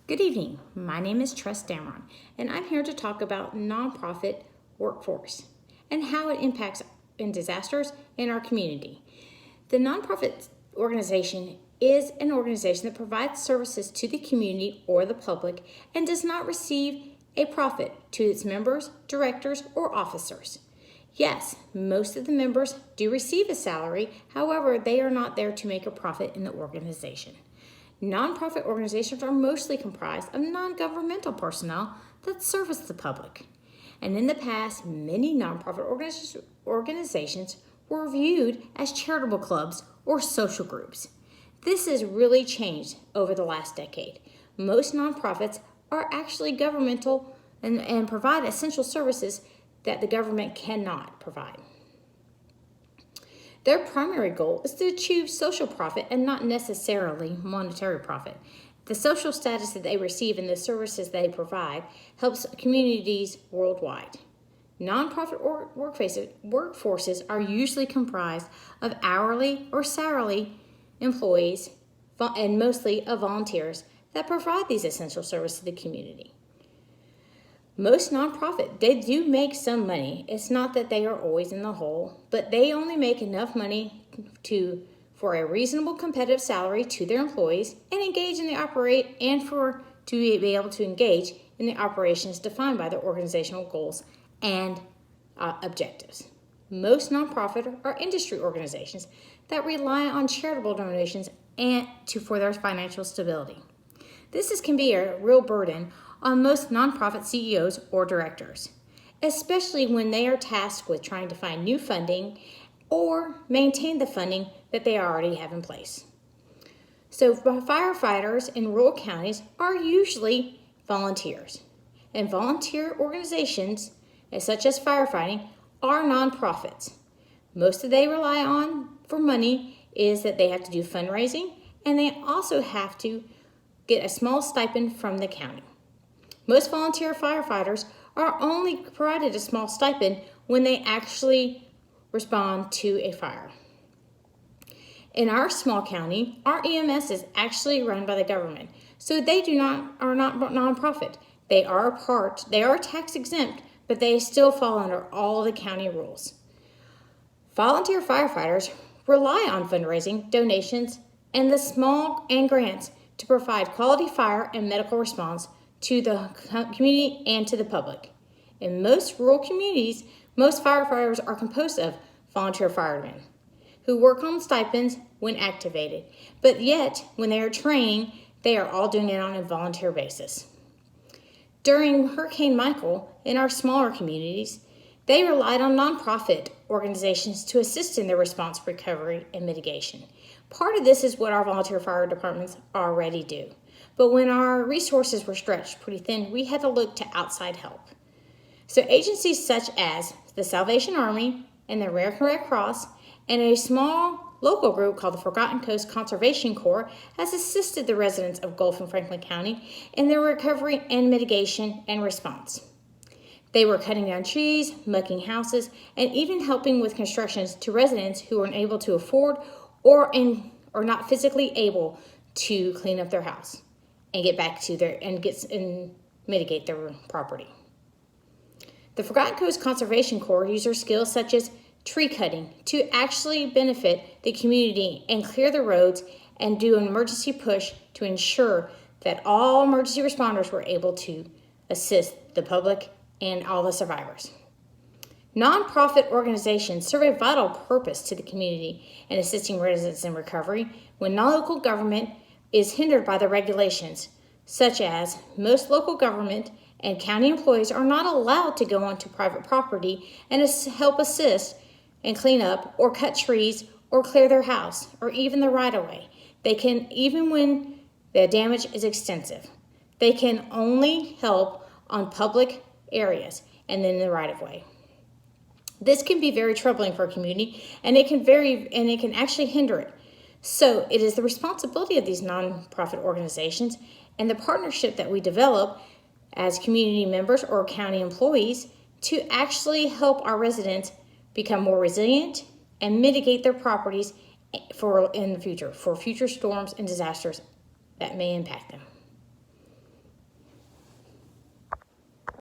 Good evening. My name is Tress Damron, and I'm here to talk about nonprofit workforce and how it impacts in disasters in our community. The nonprofit organization is an organization that provides services to the community or the public and does not receive a profit to its members, directors, or officers. Yes, most of the members do receive a salary, however, they are not there to make a profit in the organization. Nonprofit organizations are mostly comprised of non-governmental personnel that service the public. And in the past, many nonprofit organizations were viewed as charitable clubs or social groups. This has really changed over the last decade. Most nonprofits are actually governmental and provide essential services that the government cannot provide. Their primary goal is to achieve social profit and not necessarily monetary profit. The social status that they receive and the services they provide helps communities worldwide. Nonprofit workforces are usually comprised of hourly or salary employees and mostly of volunteers that provide these essential services to the community. Most nonprofit, they do make some money. It's not that they are always in the hole, but they only make enough money for a reasonable competitive salary to their employees and engage in the to be able to engage in the operations defined by their organizational goals and objectives. Most nonprofit are industry organizations that rely on charitable donations for their financial stability. This can be a real burden on most nonprofit CEOs or directors, especially when they are tasked with trying to find new funding or maintain the funding that they already have in place. So firefighters in rural counties are usually volunteers, and volunteer organizations, such as firefighting, are nonprofits. Most of they rely on for money is that they have to do fundraising, and they also have to get a small stipend from the county. Most volunteer firefighters are only provided a small stipend when they actually respond to a fire. In our small county, our EMS is actually run by the government, so they are not nonprofit. They are tax exempt, but they still fall under all the county rules. Volunteer firefighters rely on fundraising, donations, and the small and grants to provide quality fire and medical response to the community and to the public. In most rural communities, most firefighters are composed of volunteer firemen who work on stipends when activated, but yet when they are training, they are all doing it on a volunteer basis. During Hurricane Michael, in our smaller communities, they relied on nonprofit organizations to assist in their response, recovery, and mitigation. Part of this is what our volunteer fire departments already do. But when our resources were stretched pretty thin, we had to look to outside help. So agencies such as the Salvation Army and the American Red Cross and a small local group called the Forgotten Coast Conservation Corps has assisted the residents of Gulf and Franklin County in their recovery and mitigation and response. They were cutting down trees, mucking houses, and even helping with constructions to residents who were unable to afford or not physically able to clean up their house and get back to and mitigate their property. The Forgotten Coast Conservation Corps used their skills such as tree cutting to actually benefit the community and clear the roads and do an emergency push to ensure that all emergency responders were able to assist the public and all the survivors. Nonprofit organizations serve a vital purpose to the community in assisting residents in recovery when non-local government is hindered by the regulations, such as most local government and county employees are not allowed to go onto private property and help assist and clean up or cut trees or clear their house or even the right-of-way. They can, even when the damage is extensive, they can only help on public areas and then the right-of-way. This can be very troubling for a community, and it can actually hinder it. So it is the responsibility of these nonprofit organizations and the partnership that we develop as community members or county employees to actually help our residents become more resilient and mitigate their properties in the future for future storms and disasters that may impact them.